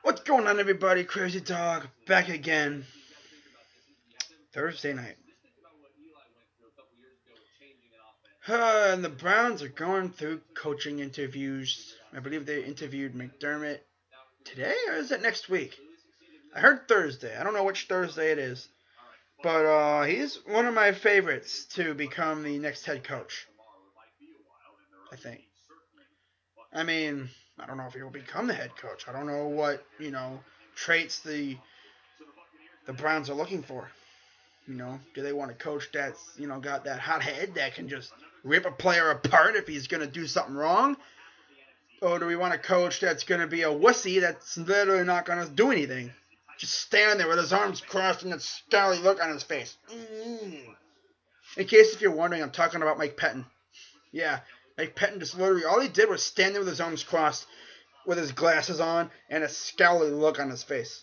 What's going on, everybody? Crazy Dog back again. Thursday night. And the Browns are going through coaching interviews. I believe they interviewed McDermott today, or is it next week? I heard Thursday. I don't know which Thursday it is. But he's one of my favorites to become the next head coach, I think. I mean, I don't know if he will become the head coach. I don't know what, traits the Browns are looking for. Do they want a coach that's, got that hot head that can just rip a player apart if he's going to do something wrong? Or do we want a coach that's going to be a wussy that's literally not going to do anything? Just stand there with his arms crossed and that scowly look on his face. In case if you're wondering, I'm talking about Mike Pettin. Yeah, Mike Pettin just literally, all he did was stand there with his arms crossed, with his glasses on, and a scowly look on his face.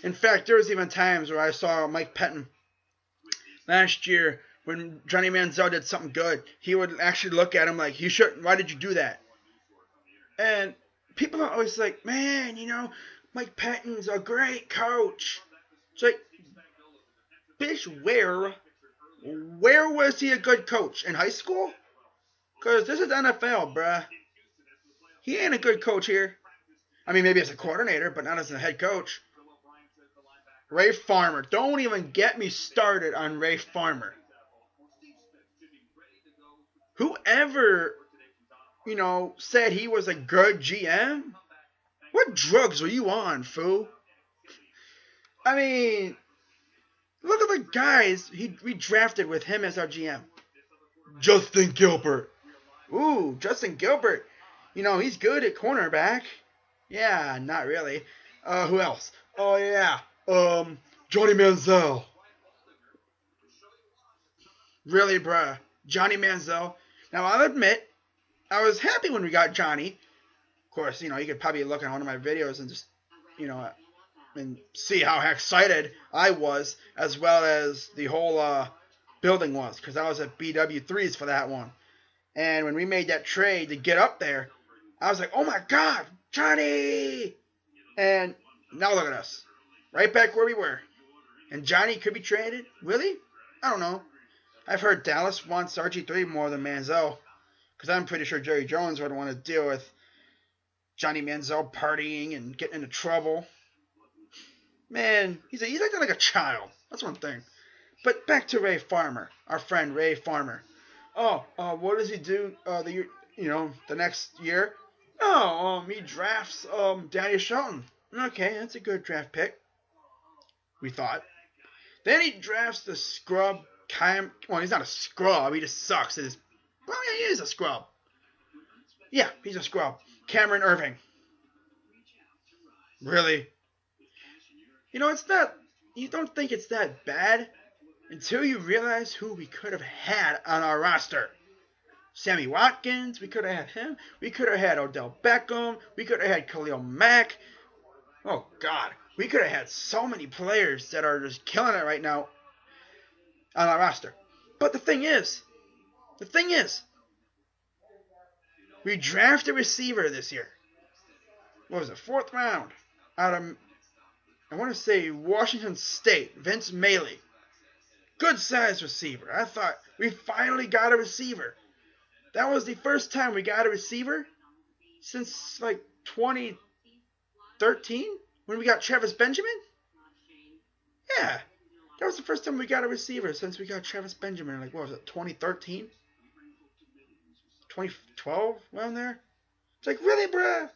In fact, there was even times where I saw Mike Pettin last year when Johnny Manziel did something good. He would actually look at him like, why did you do that? And people are always like, man, Mike Pettin's a great coach. It's like, bitch, where was he a good coach? In high school? Because this is NFL, bruh. He ain't a good coach here. I mean, maybe as a coordinator, but not as a head coach. Ray Farmer. Don't even get me started on Ray Farmer. Whoever, said he was a good GM? What drugs were you on, fool? I mean, look at the guys we drafted with him as our GM. Justin Gilbert. Ooh, Justin Gilbert. He's good at cornerback. Yeah, not really. Who else? Oh, yeah. Johnny Manziel. Really, bruh. Johnny Manziel. Now, I'll admit, I was happy when we got Johnny. Of course, you could probably look at one of my videos and just, and see how excited I was, as well as the whole building was, because I was at BW3s for that one. And when we made that trade to get up there, I was like, oh my God, Johnny! And now look at us. Right back where we were. And Johnny could be traded? Really? I don't know. I've heard Dallas wants RG3 more than Manziel. Because I'm pretty sure Jerry Jones would want to deal with Johnny Manziel partying and getting into trouble. Man, he's acting like a child. That's one thing. But back to Ray Farmer. Our friend Ray Farmer. What does he do the next year? He drafts Danny Shelton. Okay, that's a good draft pick, we thought. Then he drafts the scrub he's not a scrub, he just sucks. He is a scrub. Yeah, he's a scrub. Cameron Irving. Really? It's not, you don't think it's that bad until you realize who we could have had on our roster. Sammy Watkins, we could have had him. We could have had Odell Beckham. We could have had Khalil Mack. Oh, God. We could have had so many players that are just killing it right now on our roster. But the thing is, we drafted a receiver this year. What was it? 4th round. Out of, I want to say, Washington State. Vince Mailey. Good size receiver. I thought we finally got a receiver. That was the first time we got a receiver since like 2013 when we got Travis Benjamin. Yeah, that was the first time we got a receiver since we got Travis Benjamin. Like, what was it, 2013? 2012, around there? It's like, really, bruh?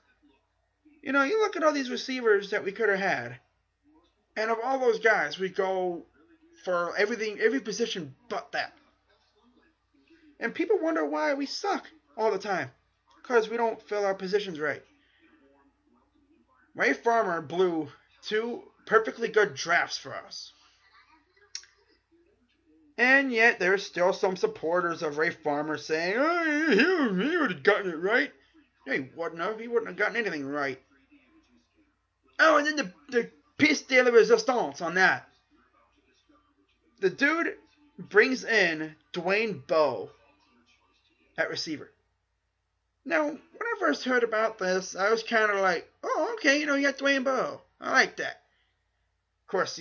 You look at all these receivers that we could have had. And of all those guys, we go for every position but that. And people wonder why we suck all the time. Because we don't fill our positions right. Ray Farmer blew 2 perfectly good drafts for us. And yet there's still some supporters of Ray Farmer saying, oh, he would have gotten it right. He wouldn't have gotten anything right. Oh, and then the piece de la resistance on that. The dude brings in Dwayne Bowe at receiver. Now, when I first heard about this, I was kind of like, oh, okay, you got Dwayne Bowe. I like that. Of course,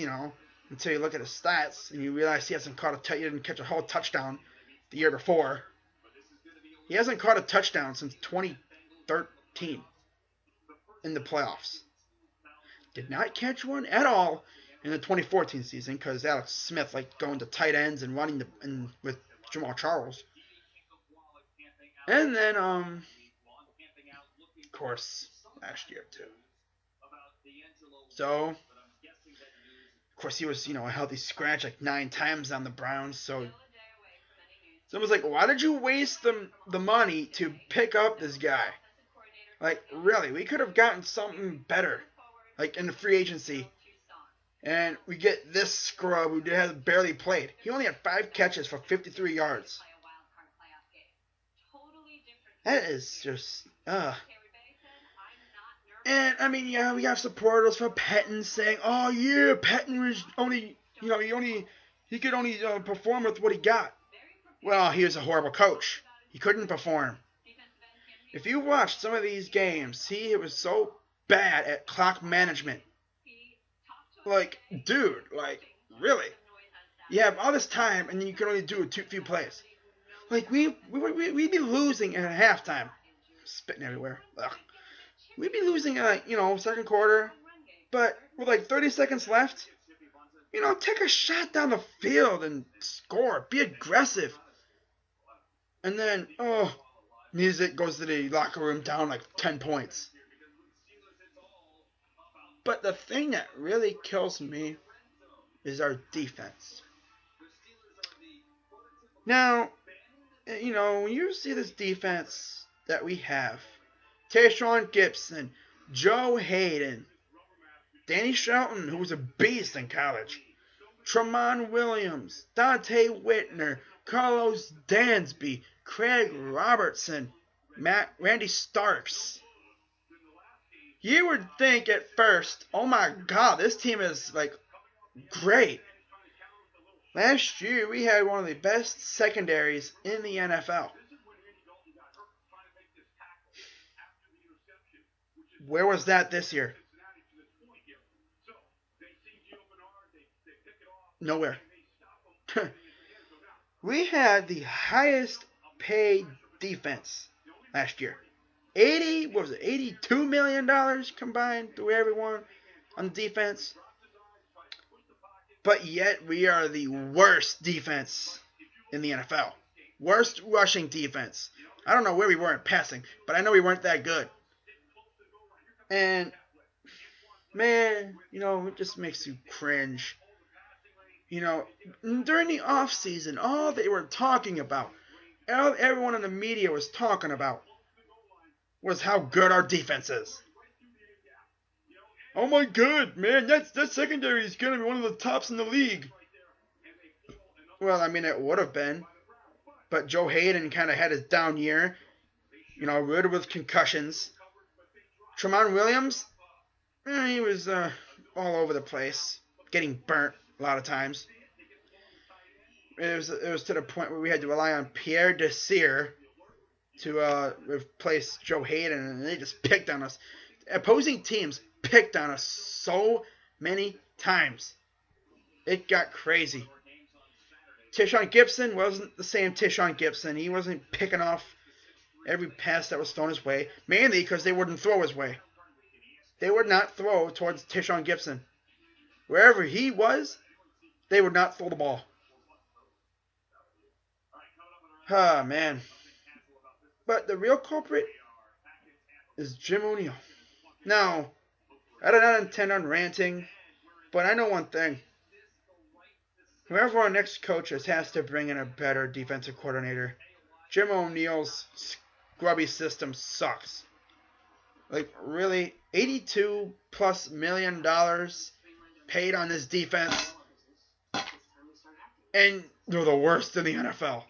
until you look at his stats and you realize he hasn't he didn't catch a whole touchdown the year before. He hasn't caught a touchdown since 2013 in the playoffs. Did not catch one at all in the 2014 season because Alex Smith going to tight ends and running with Jamal Charles. And then, of course, last year too. So, of course, he was, a healthy scratch 9 times on the Browns. So it was like, why did you waste the money to pick up this guy? Really, we could have gotten something better, in the free agency. And we get this scrub who has barely played. He only had 5 catches for 53 yards. That is just, And, we have supporters for Pettin saying, oh, yeah, Pettin was only, he could only perform with what he got. Well, he was a horrible coach. He couldn't perform. If you watched some of these games, he was so bad at clock management. Dude, really? You have all this time, and then you can only do few plays. We'd be losing at halftime. Spitting everywhere. Ugh. We'd be losing at, second quarter. But with 30 seconds left, take a shot down the field and score. Be aggressive. And then, music goes to the locker room down 10 points. But the thing that really kills me is our defense. Now, when you see this defense that we have, Tayshaun Gibson, Joe Hayden, Danny Shelton, who was a beast in college, Tramon Williams, Dante Whitner, Carlos Dansby, Craig Robertson, Randy Starks. You would think at first, oh my God, this team is great. Last year we had one of the best secondaries in the NFL. Where was that this year? Nowhere. We had the highest paid defense last year. $82 million combined to everyone on defense. But yet we are the worst defense in the NFL. Worst rushing defense. I don't know where we were in passing, but I know we weren't that good. And, man, it just makes you cringe. During the offseason, all they were talking about, everyone in the media was talking about, was how good our defense is. Oh my God, man, that secondary is going to be one of the tops in the league. Well, it would have been. But Joe Hayden kind of had his down year. Riddled with concussions. Tramon Williams, he was all over the place, getting burnt a lot of times. It was to the point where we had to rely on Pierre Desir to replace Joe Hayden, and they just picked on us. Opposing teams picked on us so many times. It got crazy. Tayshaun Gibson wasn't the same Tayshaun Gibson. He wasn't picking off every pass that was thrown his way, mainly because they wouldn't throw his way. They would not throw towards Tayshaun Gibson. Wherever he was, they would not throw the ball. Man. But the real culprit is Jim O'Neill. Now, I do not intend on ranting, but I know one thing. Whoever our next coach is has to bring in a better defensive coordinator. Jim O'Neill's scrubby system sucks. Really, $82+ million paid on this defense, and they're the worst in the NFL.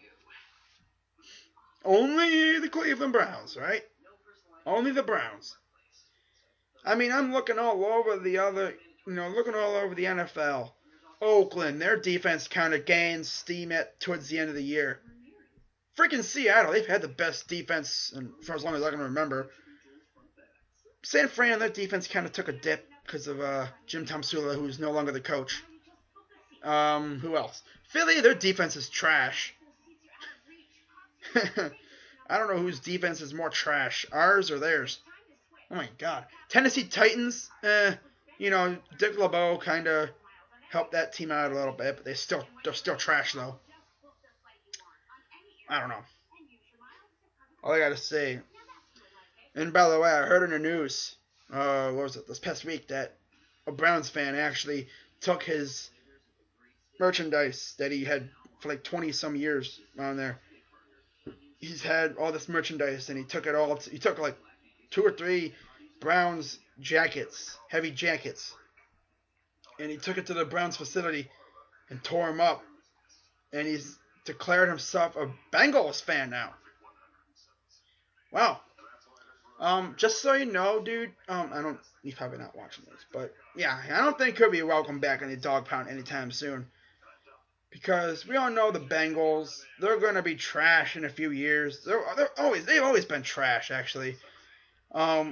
Only the Cleveland Browns, right? Only the Browns. I'm looking all over the NFL. Oakland, their defense kind of gains steam towards the end of the year. Freaking Seattle, they've had the best defense for as long as I can remember. San Fran, their defense kind of took a dip because of Jim Tomsula, who's no longer the coach. Who else? Philly, their defense is trash. I don't know whose defense is more trash, ours or theirs. Oh my God. Tennessee Titans, Dick LeBeau kind of helped that team out a little bit, but they're still trash though. I don't know. All I gotta say. And by the way, I heard in the news, what was it, this past week, that a Browns fan actually took his merchandise that he had for like 20 some years on there. He's had all this merchandise and he took it all. He took like 2 or 3 Browns jackets, heavy jackets, and he took it to the Browns facility and tore them up. And he's declared himself a Bengals fan now. Wow. Just so you know, dude, he's probably not watching this, but yeah, I don't think he'll be welcome back in the dog pound anytime soon. Because we all know the Bengals, they're going to be trash in a few years. They've always been trash, actually.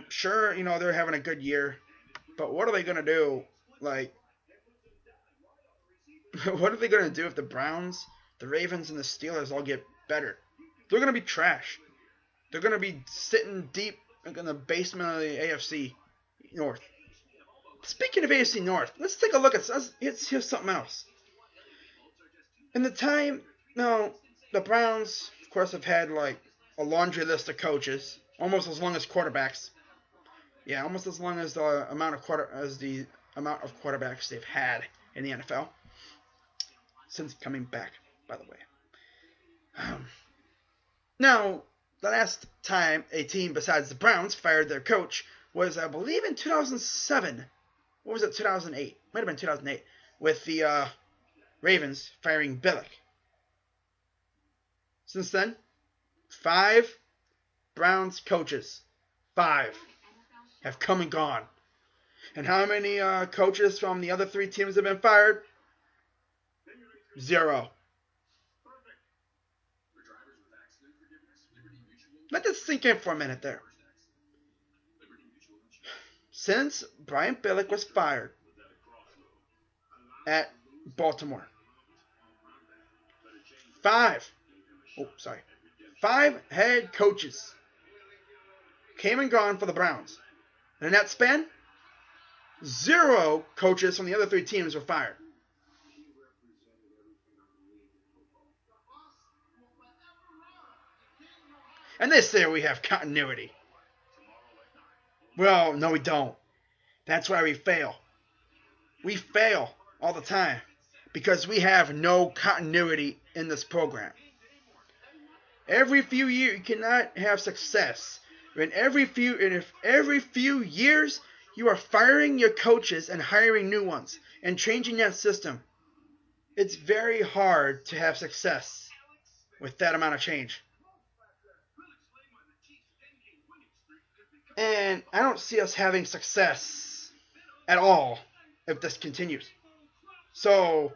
Sure, they're having a good year, but what are they going to do? Like, what are they going to do if the Browns, the Ravens, and the Steelers all get better? They're going to be trash. They're going to be sitting deep in the basement of the AFC North. Speaking of AFC North, let's take a look at here's something else. In the time, the Browns, of course, have had like a laundry list of coaches, almost as long as quarterbacks. Yeah, almost as long as the amount of quarterbacks they've had in the NFL since coming back. By the way, now the last time a team besides the Browns fired their coach was, I believe, in 2007. What was it? 2008? Might have been 2008 with the Ravens firing Billick. Since then, 5 Browns coaches, 5, have come and gone. And how many coaches from the other 3 teams have been fired? 0. Let this sink in for a minute there. Since Brian Billick was fired at Baltimore, 5 head coaches came and gone for the Browns. And in that span, 0 coaches from the other 3 teams were fired. And they say we have continuity. Well, no, we don't. That's why we fail. We fail all the time because we have no continuity in this program. Every few years, you cannot have success. If every few years, you are firing your coaches and hiring new ones and changing that system. It's very hard to have success with that amount of change. And I don't see us having success at all if this continues. So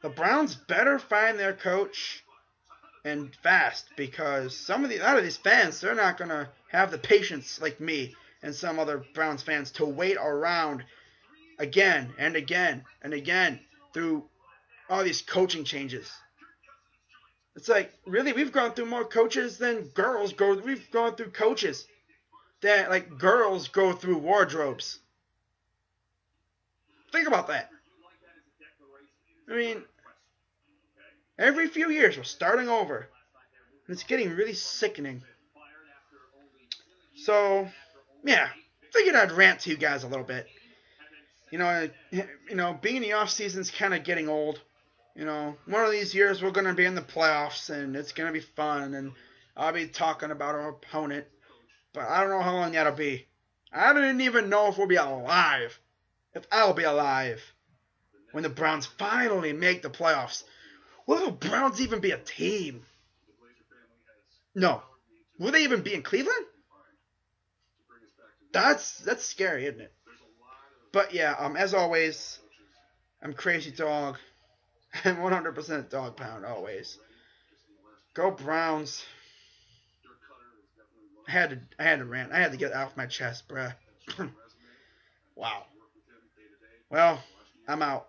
the Browns better find their coach and fast, because a lot of these fans, they're not going to have the patience like me and some other Browns fans to wait around again and again and again through all these coaching changes. It's like, really, we've gone through more coaches than girls go. We've gone through coaches that, like, girls go through wardrobes. Think about that. I mean, every few years we're starting over. And it's getting really sickening. So, yeah, figured I'd rant to you guys a little bit. Being in the off season's kind of getting old. One of these years we're going to be in the playoffs and it's going to be fun, and I'll be talking about our opponent. But I don't know how long that'll be. I don't even know if we'll be alive. If I'll be alive when the Browns finally make the playoffs. Will the Browns even be a team? No. Will they even be in Cleveland? That's scary, isn't it? But yeah, as always, I'm Crazy Dog. I'm 100% Dog Pound always. Go Browns. I had to rant. I had to get it off my chest, bruh. Wow. Well, I'm out.